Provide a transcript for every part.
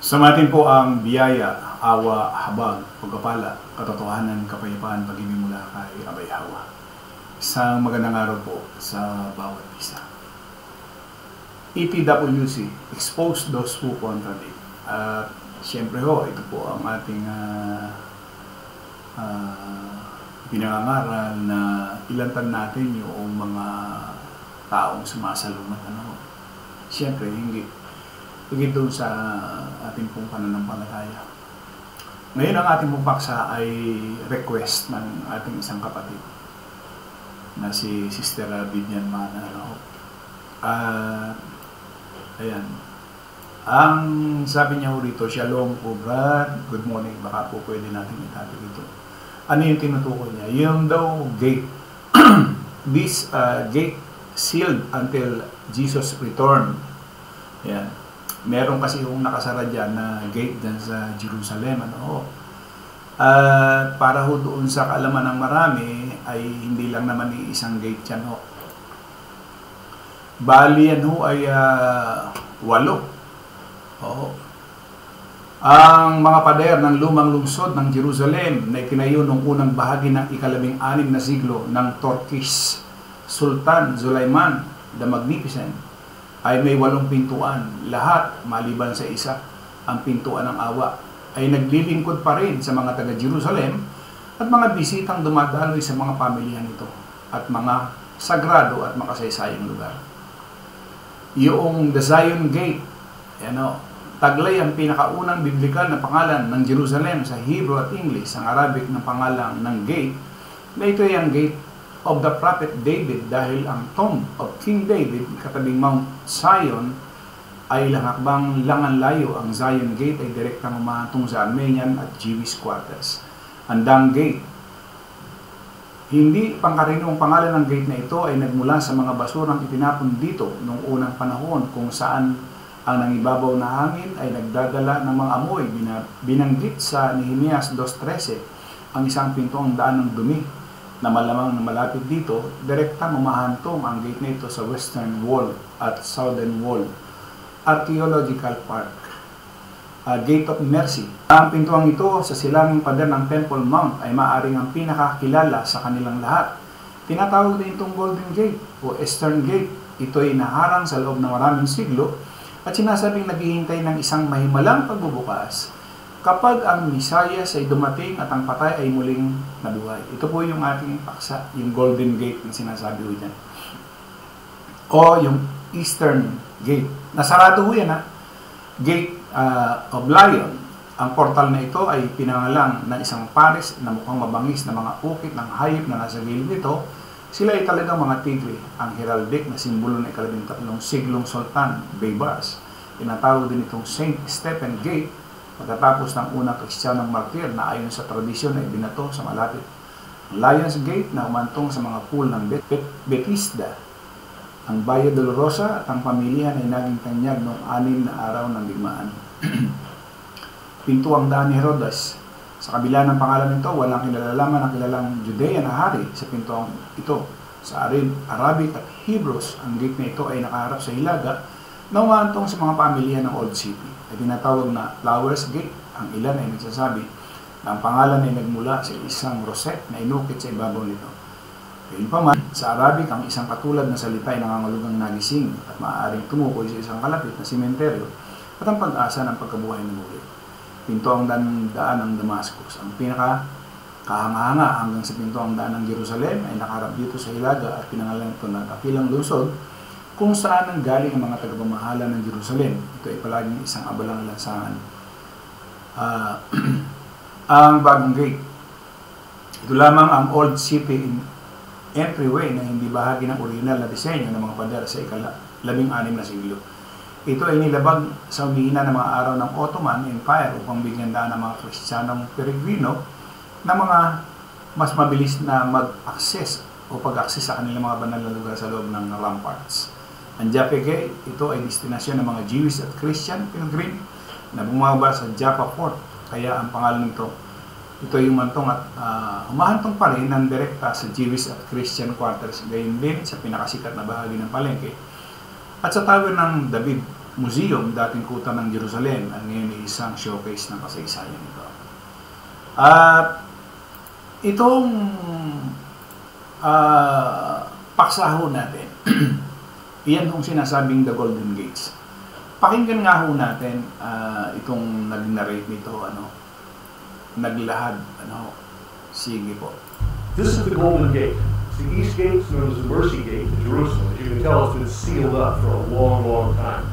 Sumatin po ang biyaya, awa, habag, pagpapala, katotohanan, kapayapaan, pag-ibig mula kay Abay Hawa. Isang magandang araw po sa bawat isa. ETWC, expose those who contradict. At siyempre ho, ito po ang ating pinangangaral na ilantan natin yung mga taong sumasalungat. Siyempre, hindi doon sa ating pong pananampalataya. Ngayon ang ating pong paksa ay request ng ating isang kapatid na si Sister Vivian Mana. Ayan. Ang sabi niya rito, Shalom po brad, good morning, baka po pwede natin itabi dito. Ano yung tinutukoy niya? Yung daw gate. This gate sealed until Jesus return. Ayan. Meron kasi yung nakasara dyan na gate dyan sa Jerusalem. Para ho doon sa kaalaman ng marami, ay hindi lang naman isang gate yan ho. Bali yan ho ay 8. Ang mga pader ng lumang lungsod ng Jerusalem na ikinayo noong unang bahagi ng ika-16 na siglo ng Turkish Sultan Suleiman the Magnificent ay may 8 pintuan. Lahat, maliban sa isa, ang pintuan ng awa, ay naglilingkod pa rin sa mga taga-Jerusalem at mga bisitang dumadaloy sa mga pamilya nito at mga sagrado at makasaysayang lugar. Yung The Zion Gate, taglay ang pinakaunang biblikal na pangalan ng Jerusalem sa Hebrew at English, ang Arabic na pangalan ng gate, na ito ay ang gate of the prophet David dahil ang tomb of King David katabing Mount Zion ay langakbang langan-layo. Ang Zion Gate ay direktang umahantong sa Armenian at Jewish quarters. Ang Dang Gate, hindi pangkaraniwang pangalan ng gate na ito ay nagmula sa mga basurang itinapon dito noong unang panahon kung saan ang nangibabaw na hangin ay nagdadala ng mga amoy. Binanggit sa Nehemias 2:13 ang isang pintuang daan ng dumi na malamang na malapit dito, direktang umahantong ang gate na ito sa Western Wall at Southern Wall Archaeological Park. Gate of Mercy. Ang pintuang ito sa silang pader ng Temple Mount ay maaaring ang pinakakilala sa kanilang lahat. Tinatawag din itong Golden Gate o Eastern Gate. Ito ay naharang sa loob ng maraming siglo at sinasabing naghihintay ng isang mahimalang pagbubukas kapag ang Misayas ay dumating at ang patay ay muling nabuhay. Ito po yung ating paksa, yung Golden Gate na sinasabi ko dyan. O yung Eastern Gate. Nasarado ho yan Gate of Lion. Ang portal na ito ay pinangalang ng isang pares na mukhang mabangis na mga ukit ng hayop na nasa gilid nito. Sila ay talagang mga tigre. Ang heraldic na simbolo ng ika-13 siglong Sultan Baybars. Tinatawag din itong St. Stephen Gate pagkatapos ng unang Kristiyanong martir na ayon sa tradisyon ay binato sa malapit Lions Gate na umantong sa mga pool ng Bethesda. Ang Valle Dolorosa at ang pamilya ay naging tanyag noong 6 na araw ng digmaan. Pintuang daan ni Herodes. Sa kabila ng pangalan nito, walang kinalalaman ang kilalang Judean na hari sa pintuang ito. Sa Arabic at Hebrews, ang gate na ito ay nakaharap sa hilaga na umantong sa mga pamilya ng Old City. Ay tinatawag na Flowers Gate. Ang ilan ay nagsasabi na ang pangalan ay nagmula sa isang rosette na inukit sa ibabaw nito. Gayunpaman, sa Arabic, ang isang katulad na salita ay nangangalugang nagising at maaaring tumukoy sa isang kalapit na sementeryo at ang pag-asa ng pagkabuhay ng muli. Pinto ang daan ng Damascus. Ang pinaka-kahanga-hanga hanggang sa pinto ang daan ng Jerusalem ay nakaharap dito sa hilaga at pinangalan ito na kapilang lungsod kung saan ang galing ang mga tagapamahala ng Jerusalem. Ito ay palaging isang abalang lansangan. Ang bagong gate. Ito lamang ang Old City entryway na hindi bahagi ng original na disenyo ng mga pader sa ika-16 na siglo. Ito ay nilabag sa umihina ng mga araw ng Ottoman Empire upang bigyan daan ng mga Kristiyanong peregrino na mga mas mabilis na mag-access o pag-access sa kanilang mga banal na lugar sa loob ng ramparts. Ang Jaffa Gate, ito ay destinasyon ng mga Jewish at Christian pilgrim na bumaba sa Jaffa Fort. Kaya ang pangalan nito, ito ay umantong at humahantong pa rin ng direkta sa Jewish at Christian quarters. Gayon din sa pinakasikat na bahagi ng palengke at sa Tower ng David museum, dating kuta ng Jerusalem, ang ngayon ay isang showcase ng kasaysayan ito. At itong paksa ho natin, iyan hong sinasabing the Golden Gates. Pakinggan nga ho natin itong nag-narrate nito, naglahad, sige po. This is the Golden Gate. It's the East Gate, known as the Mercy Gate in Jerusalem. As you can tell, it's been sealed up for a long, long time.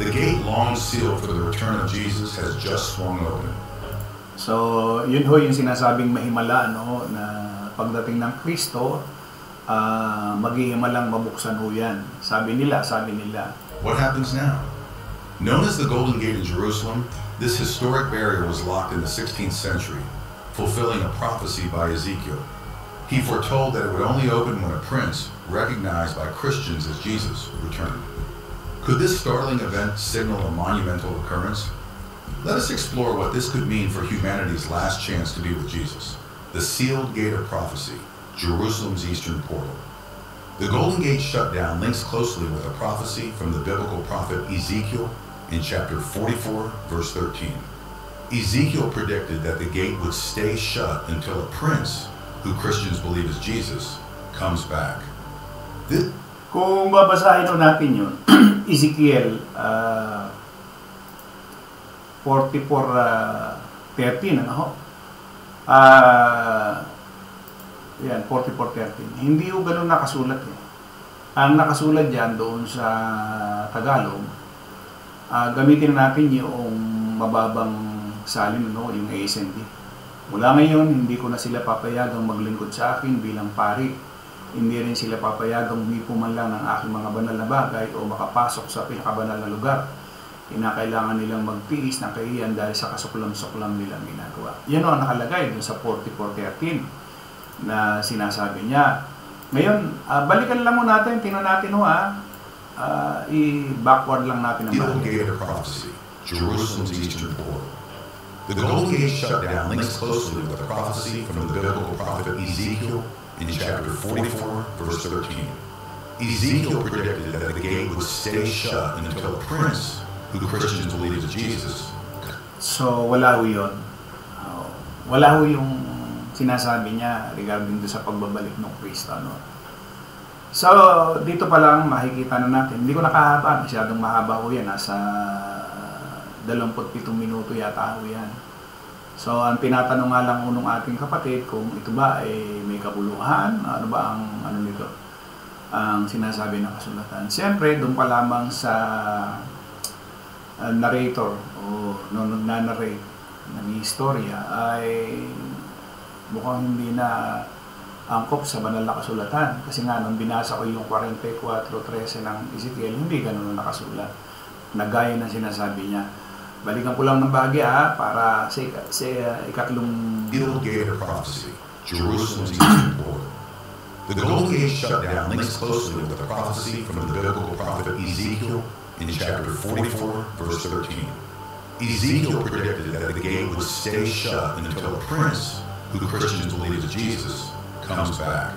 The gate long sealed for the return of Jesus has just swung open. So, yun ho yung sinasabing mahimala, na pagdating ng Kristo, maghihimalang mabuksan ho yan. Sabi nila. What happens now? Known as the Golden Gate in Jerusalem, this historic barrier was locked in the 16th century, fulfilling a prophecy by Ezekiel. He foretold that it would only open when a prince, recognized by Christians as Jesus, returned. Could this startling event signal a monumental occurrence? Let us explore what this could mean for humanity's last chance to be with Jesus. The sealed gate of prophecy, Jerusalem's eastern portal. The Golden Gate shutdown links closely with a prophecy from the biblical prophet Ezekiel in chapter 44, verse 13. Ezekiel predicted that the gate would stay shut until a prince, who Christians believe is Jesus, comes back. Kung babasahin natin yun, Ezekiel 44:13, yan, 44:13. Hindi ho ganun nakasulat eh. Ang nakasulat dyan doon sa Tagalog, gamitin natin yung mababang salim, yung ASND. Mula ngayon, hindi ko na sila papayagang maglingkod sa akin bilang pari. Hindi rin sila papayagang humipo man lang ng aking mga banal na bagay o makapasok sa pinakabanal na lugar. Kinakailangan nilang magtiis ng kahiyan dahil sa kasuklam-suklam nilang ginagawa. Yan o nakalagay dun sa 44:13 na sinasabi niya. Ngayon, balikan lang mo natin, tingnan natin i-backward lang natin ang Golden Gate of Prophecy, Jerusalem's eastern portal. The Golden Gate shutdown links closely with a prophecy from the biblical prophet Ezekiel in chapter 44, verse 13. Ezekiel predicted that the gate would stay shut until a prince, who Christians believe is Jesus. So, wala ho yun. Wala ho yung sinasabi niya regarding sa pagbabalik ng Kristo. So, dito pa lang makikita na natin. Hindi ko nakahaba. Masyadong mahaba ho yan. Nasa 27 minuto yata ho yan. So, ang tinatanong nga lang unong ating kapatid kung ito ba ay may kabuluhan, ano ba ang nito, ang sinasabi ng kasulatan. Siyempre, doon pa lamang sa narrator o nanarrate ng istorya ay mukhang hindi na angkop sa banal na kasulatan. Kasi nga, nung binasa ko yung 44:13 ng Ezekiel, hindi ganun na nakasulat. Nagaya ng sinasabi niya. Balikan ko lang ng bahagya para sa ikatlong Golden Gate of Prophecy, Jerusalem's eastern portal. The Golden Gate shutdown links closely with a prophecy from the biblical prophet Ezekiel in chapter 44, verse 13. Ezekiel predicted that the gate would stay shut until a prince, who Christians believe is Jesus, comes back.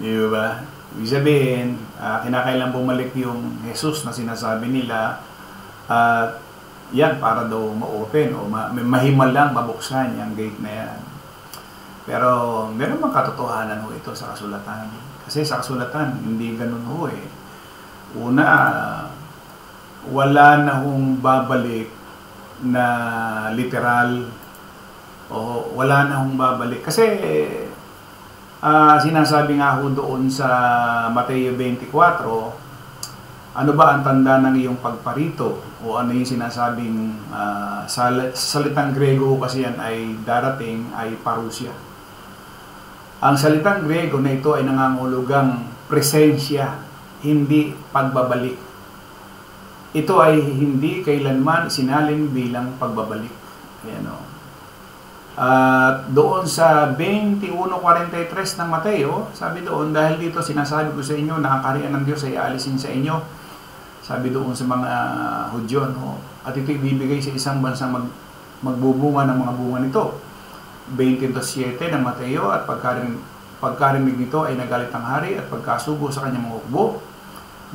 Di ba? Ibig sabihin, kinakailan bumalik yung Jesus na sinasabi nila at yan para daw ma-open o mahimal lang mabuksan yung gate na yan. Pero meron bang katotohanan ho ito sa kasulatan? Kasi sa kasulatan, hindi ganun ho eh. Una, wala na hong babalik na literal o wala na hong babalik. Kasi sinasabi nga ho doon sa Mateo 24, ano ba ang tanda ng iyong pagparito? O ano yung sinasabing salitang Grego kasi yan ay darating ay parousia. Ang salitang Grego na ito ay nangangahulugang presensya, hindi pagbabalik. Ito ay hindi kailanman isinalin bilang pagbabalik. Ayan o. At doon sa 21:43 ng Mateo, sabi doon, dahil dito sinasabi ko sa inyo na ang kaharian ng Diyos ay aalisin sa inyo. Sabi doon sa mga Hudyo, at ito ibibigay sa isang bansang magbubunga ng mga bunga nito. 20:7 ng Mateo, at Pagkarinig nito ay nagalit ang hari at pagkasugo sa kanyang mga hukbo,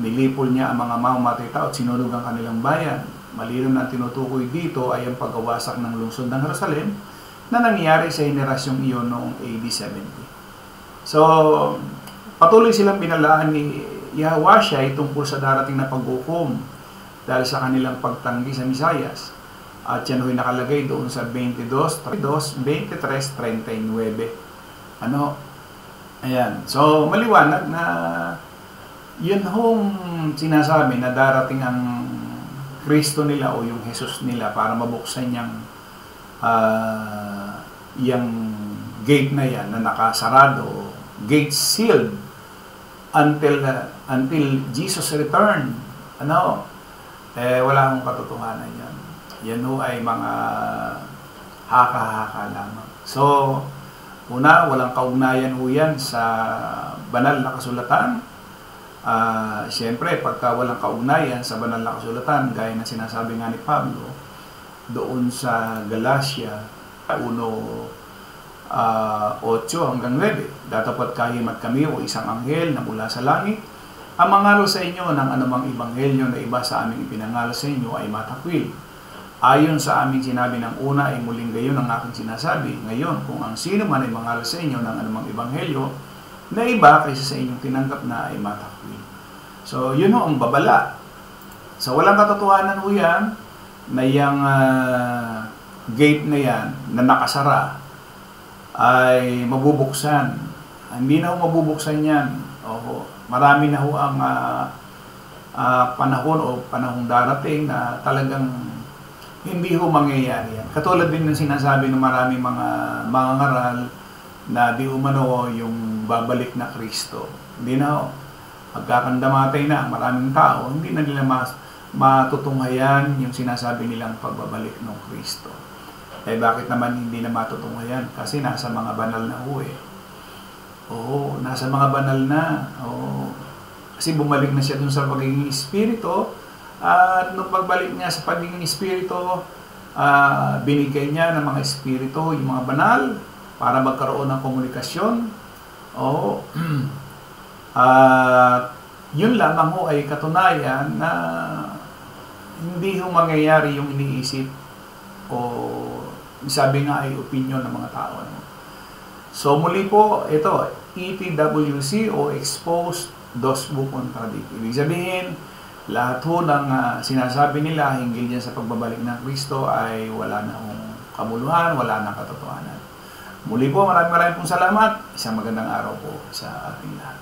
nilipol niya ang mga mamamatay tao at sinunog ang kanilang bayan. Malinaw na tinutukoy dito ay ang pagkawasak ng lungsod ng Jerusalem na nangyari sa henerasyong iyon noong AD 70. So, patuloy silang binalaan ni Yahweh tungkol sa darating na paghukom dahil sa kanilang pagtanggi sa Misayas. At yan ho'y nakalagay doon sa 23:39. Ayan. So, maliwanag na yun hong sinasabi na darating ang Kristo nila o yung Jesus nila para mabuksan yung gate na yan na nakasarado, gate sealed until Jesus return. Wala akong katotohanan yan. Yan ho ay mga haka-haka lamang. So, una, walang kaugnayan ho yan sa banal na kasulatan. Siyempre, pagka walang kaugnayan sa banal na kasulatan, gaya na sinasabi nga ni Pablo, doon sa Galatia 1:8 hanggang 9, datapat kahimat kami o isang anghel na mula sa langit, ang mangaral sa inyo ng anumang ebanghelyo na iba sa aming ipinangaral sa inyo ay matakwil. Ayon sa aming sinabi ng una ay muling gayon ang aking sinasabi. Ngayon, kung ang sino man ay mangaral sa inyo ng anumang ebanghelyo na iba kaysa sa inyong tinanggap na ay matakwil. So, yun ho ang babala. So, walang katotohanan ho yan na yung gate na yan na nakasara ay mabubuksan. Hindi na ho mabubuksan yan. Marami na ho ang panahon o panahong darating na talagang hindi ho mangyayari yan. Katulad din ng sinasabi ng maraming mga mangangaral na di umano yung babalik na Kristo. Hindi na ho. Pagkakandamatay na maraming tao, hindi na nila matutunghayan yung sinasabi nilang pagbabalik ng Kristo. Bakit naman hindi na matutunghayan? Kasi nasa mga banal na ho eh. Oo, nasa mga banal na. Oo. Kasi bumalik na siya dun sa pagiging espiritu. At nung pagbalik niya sa pagiging espiritu, binigay niya ng mga espiritu, yung mga banal, para magkaroon ng komunikasyon. Oo. Yun lamang ho ay katunayan na hindi ho mangyayari yung iniisip o sabi nga ay opinion ng mga tao. So muli po, ito, ETWC o Exposed Dosbu Contradict. Ibig sabihin, lahat ho ng sinasabi nila hinggil dyan sa pagbabalik ng Kristo ay wala na hong kamuluhan, wala na katotohanan. Muli po, maraming pong salamat. Isang magandang araw po sa ating lahat.